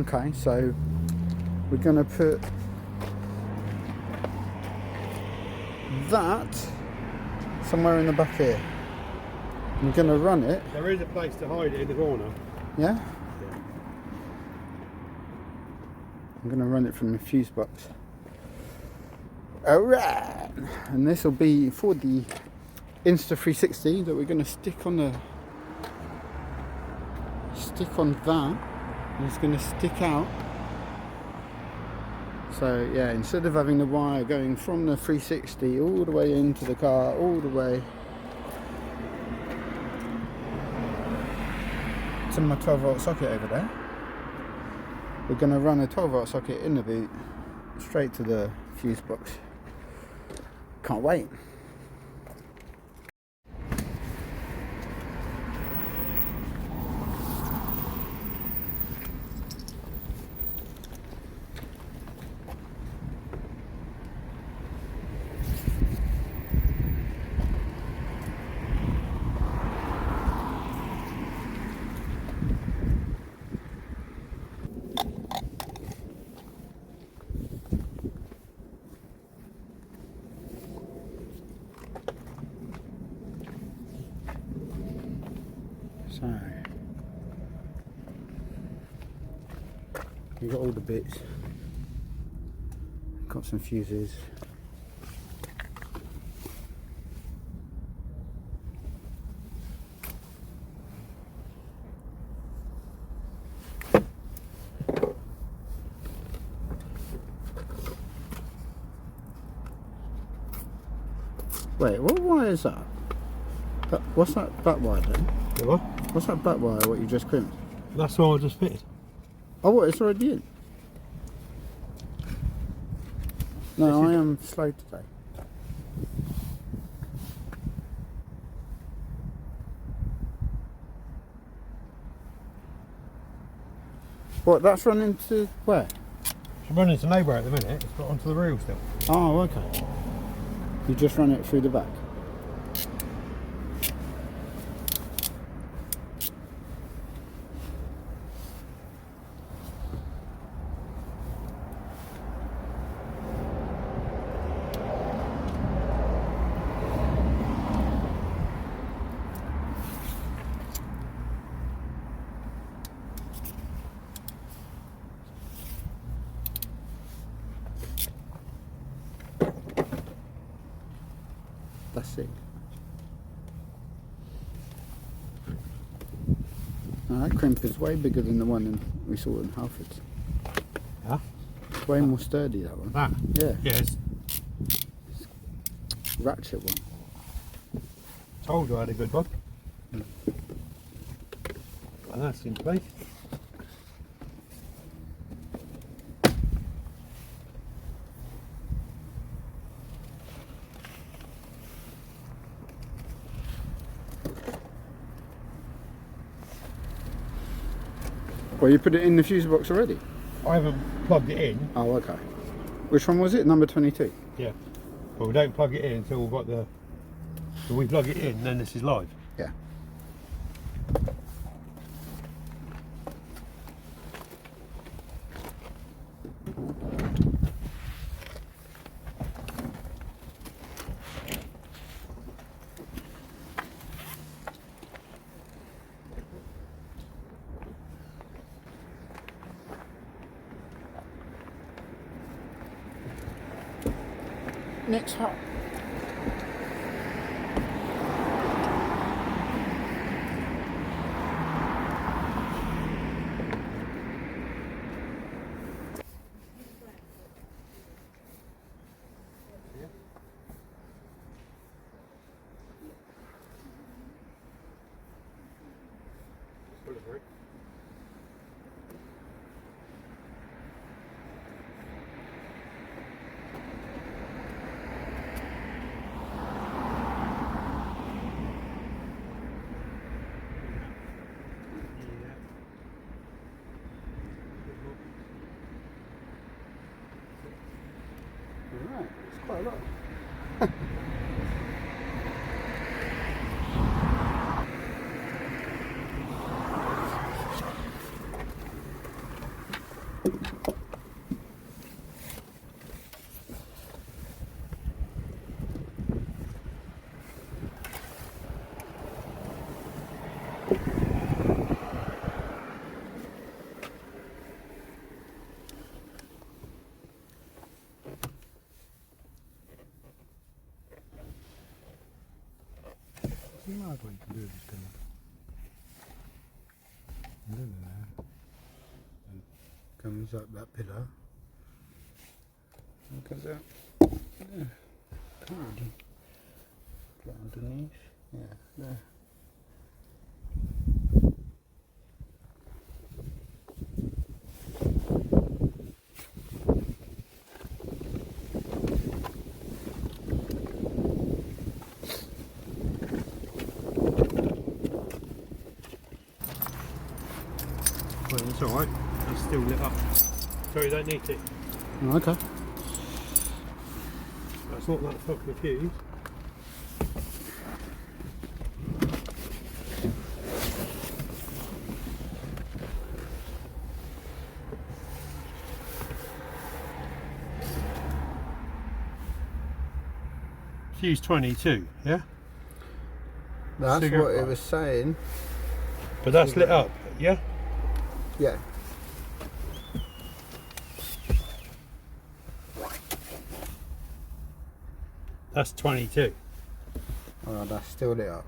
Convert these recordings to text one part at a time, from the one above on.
Okay, so we're going to put that somewhere in the back here. I'm going to run it. There is a place to hide it in the corner. Yeah? Yeah. I'm going to run it from the fuse box. Alright! And this will be for the Insta 360 that we're going to stick on that. And it's going to stick out. So yeah, instead of having the wire going from the 360 all the way into the car, all the way to my 12-volt socket over there, we're going to run a 12-volt socket in the boot straight to the fuse box. Can't wait. So you got all the bits, got some fuses. Wait, what wire is that? What's that back wire then? What? What's that back wire, what you just crimped? That's all I just fitted. Oh, what, it's already in? No, I am slow today. What, that's running to where? It's running to nowhere at the minute. It's got onto the reel still. Oh, okay. You just run it through the back? That's it. Now that crimp is way bigger than the one we saw in Halfords. Huh? It's way more sturdy, that one. That? Yeah. Yes. Ratchet one. Told you I had a good one. And that's in place. Well, you put it in the fuse box already? I haven't plugged it in. Oh, okay. Which one was it? Number 22? Yeah. But we don't plug it in until we've got the... When we plug it in, then this is live. Yeah. Next hop. Right, it's quite a lot. What you can do is just and comes up that pillar. And comes out. Yeah. Get underneath. Yeah, there. Well, it's alright. It's still lit up. Sorry, you don't need it. Oh, okay. That's not that fucking fuse. Fuse 22, yeah? That's Cigarette what it pipe. was saying. But that's lit up, yeah? Yeah. That's 22. Oh, that's still lit up.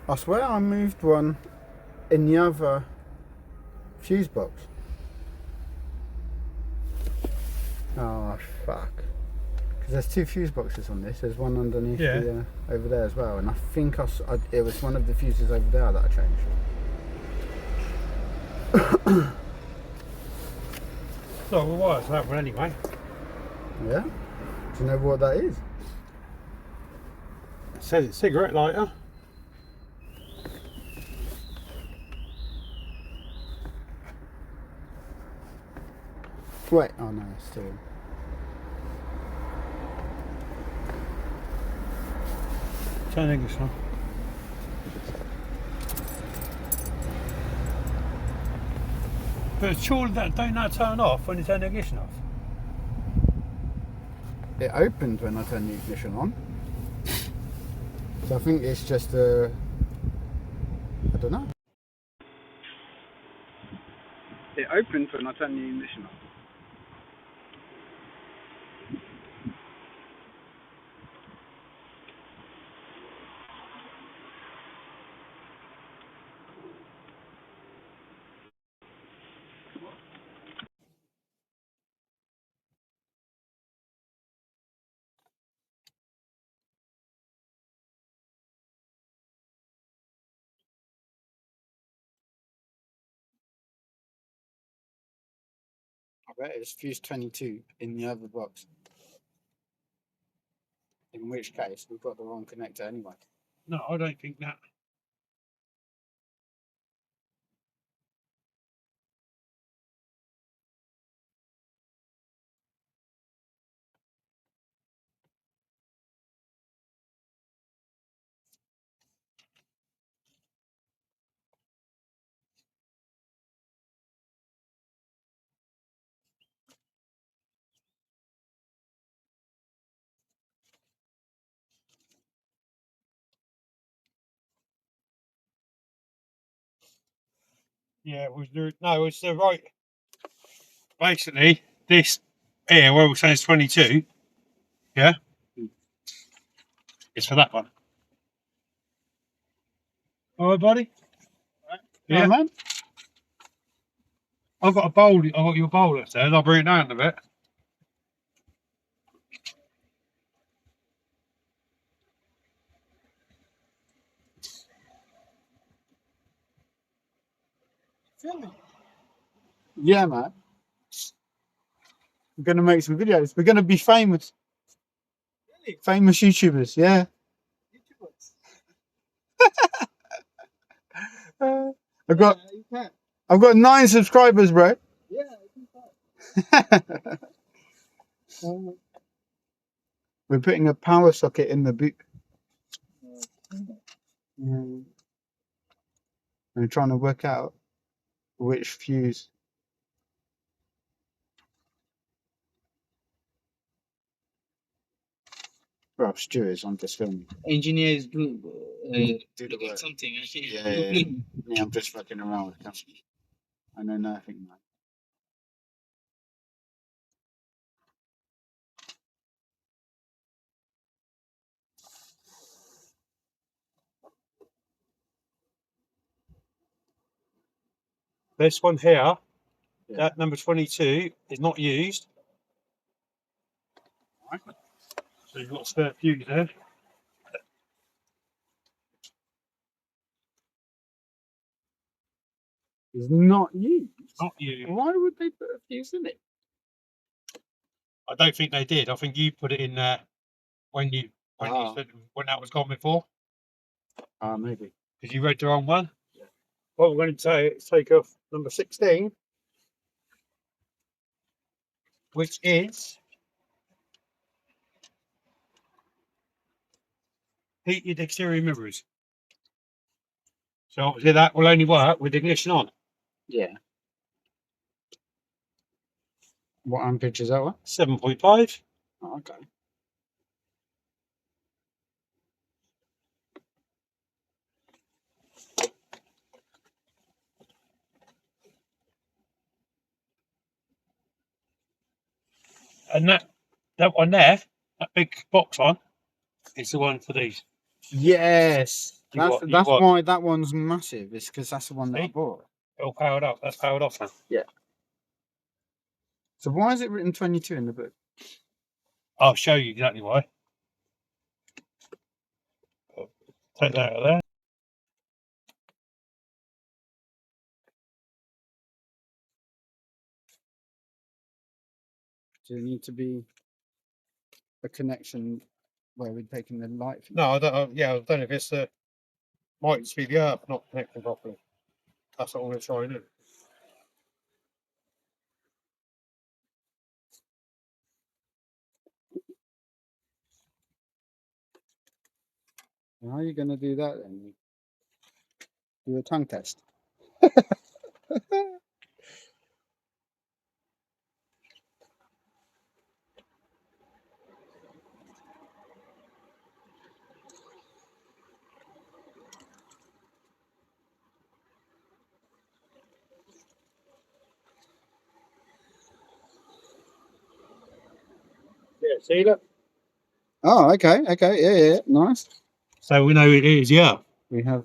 I swear I moved one in the other fuse box. Oh fuck. Because there's two fuse boxes on this. There's one underneath the, over there as well. And I think it was one of the fuses over there that I changed. So the wire's that one anyway. Yeah? Do you know what that is? It says it's cigarette lighter. Wait, oh no, it's still in. Turn English on. But surely don't that turn off when you turn the ignition off? It opened when I turned the ignition on. So I think it's just a... I don't know. It opened when I turned the ignition on. I bet it's fuse 22 in the other box. In which case, we've got the wrong connector anyway. No, I don't think that. Yeah, it was the no, it's the right. Basically, this here where we're saying it's 22, yeah, it's for that one. All right, buddy. Yeah, man. I've got a bowl. I've got your bowl upstairs. I'll bring it down a bit. Yeah, man. We're going to make some videos. We're going to be famous. Really? Famous YouTubers, yeah. I've got 9 subscribers, bro. Yeah. We're putting a power socket in the boot. Yeah. I'm trying to work out which fuse. Bro, Stuart, I'm just filming. Engineers do Do the look at work. something. Yeah, I'm just fucking around with the company. I know nothing, man. This one here, Yeah. that number 22, is not used. Right. So you've got a spare fuse there. It's not used. Not used. Why would they put a fuse in it? I don't think they did. I think you put it in there when you said when that was gone before, Maybe. because you read the wrong one. What we're going to take off number 16, which is heated exterior mirrors. So obviously that will only work with ignition on. Yeah. What amperage is that one? 7.5. Oh, okay. And that one there, that big box one, is the one for these. Yes. You That's what? why that one's massive. It's because that's the one that I See? bought. All powered up. That's powered off now. Yeah. So why is it written 22 in the book? I'll show you exactly why. Take that out of there. Do there need to be a connection where we're taking the light from? No, I don't know if it's the might just be the earth not connecting properly. That's what I'm going to try and do. How are you going to do that then? Do a tongue test. Yeah, see, look. Oh, okay, yeah, nice. So we know it is, yeah. We have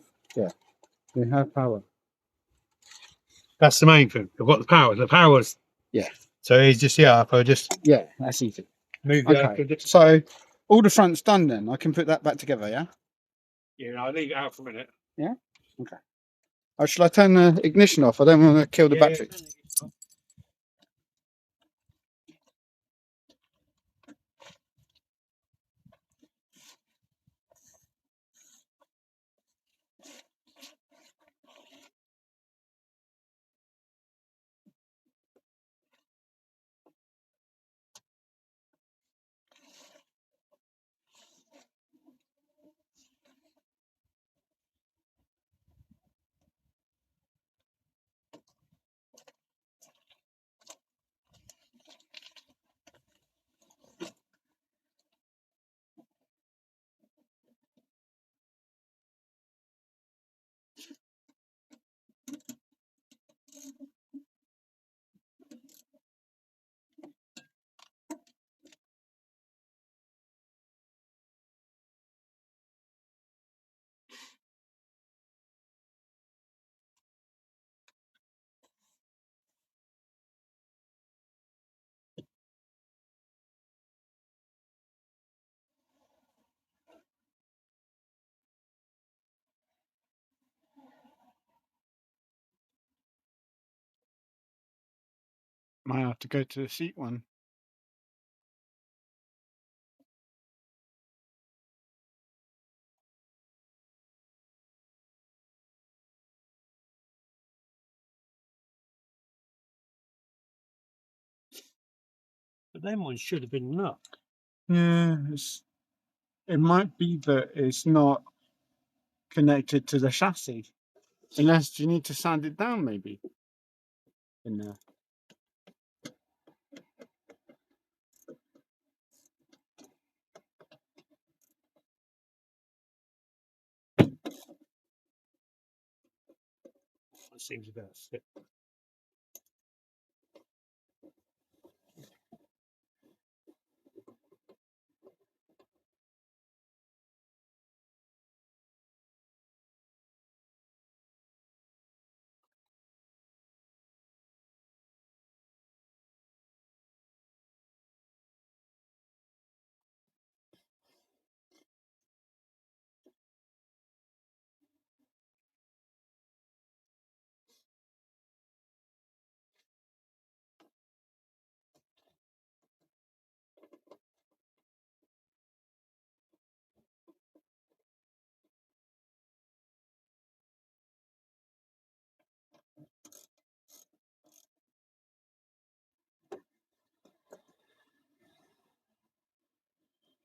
power. That's the main thing. I've got the power. The power's Yeah. So it's just if I just Yeah, that's easy. move the Okay. So all the front's done then. I can put that back together, yeah? I'll leave it out for a minute. Yeah? Okay. Oh, shall I turn the ignition off? I don't want to kill the battery. Might have to go to the seat one. But them ones should have been enough. Yeah, it might be that it's not connected to the chassis. Unless you need to sand it down, maybe. In there. That seems a bit stiff.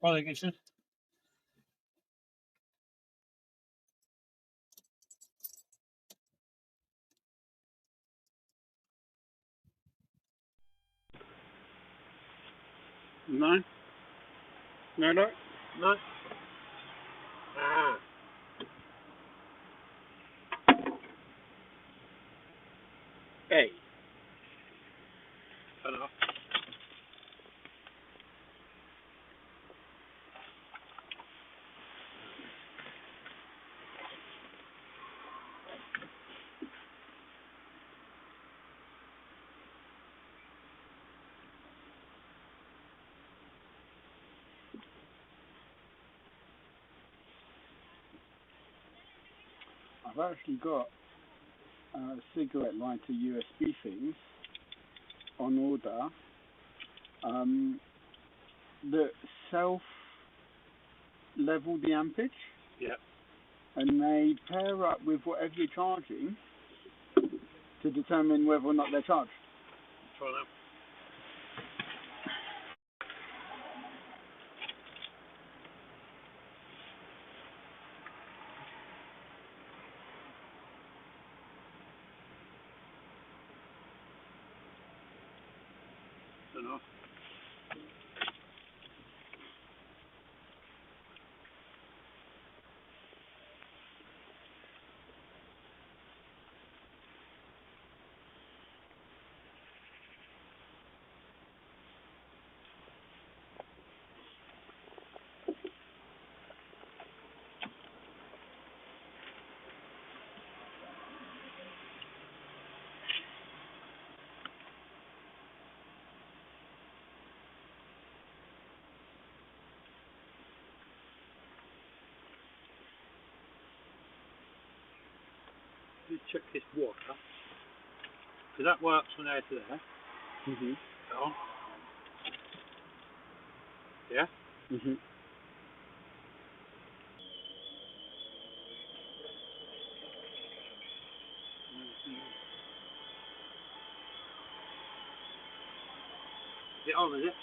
Right, Gibson. No? No, no? No. Ah. Hey. Turn it off. I've actually got cigarette lighter USB things on order that self level the ampage. Yeah. And they pair up with whatever you're charging to determine whether or not they're charged. Try that. Turn it off. You check this water, because that works from there to there. Mhm. On. Yeah. Mhm. Is it on? Is it?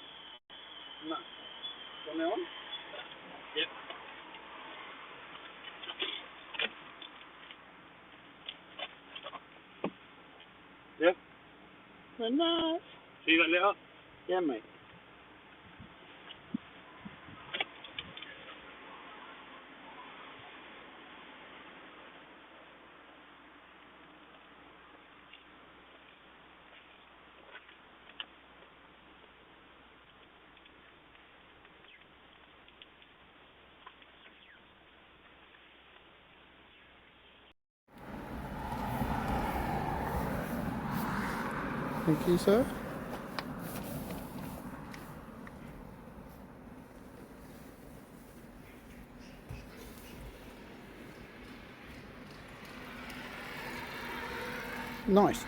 No. Turn it on? Yep. Yeah. Very nice. See that lit up? Yeah, mate. Thank you, sir. Nice.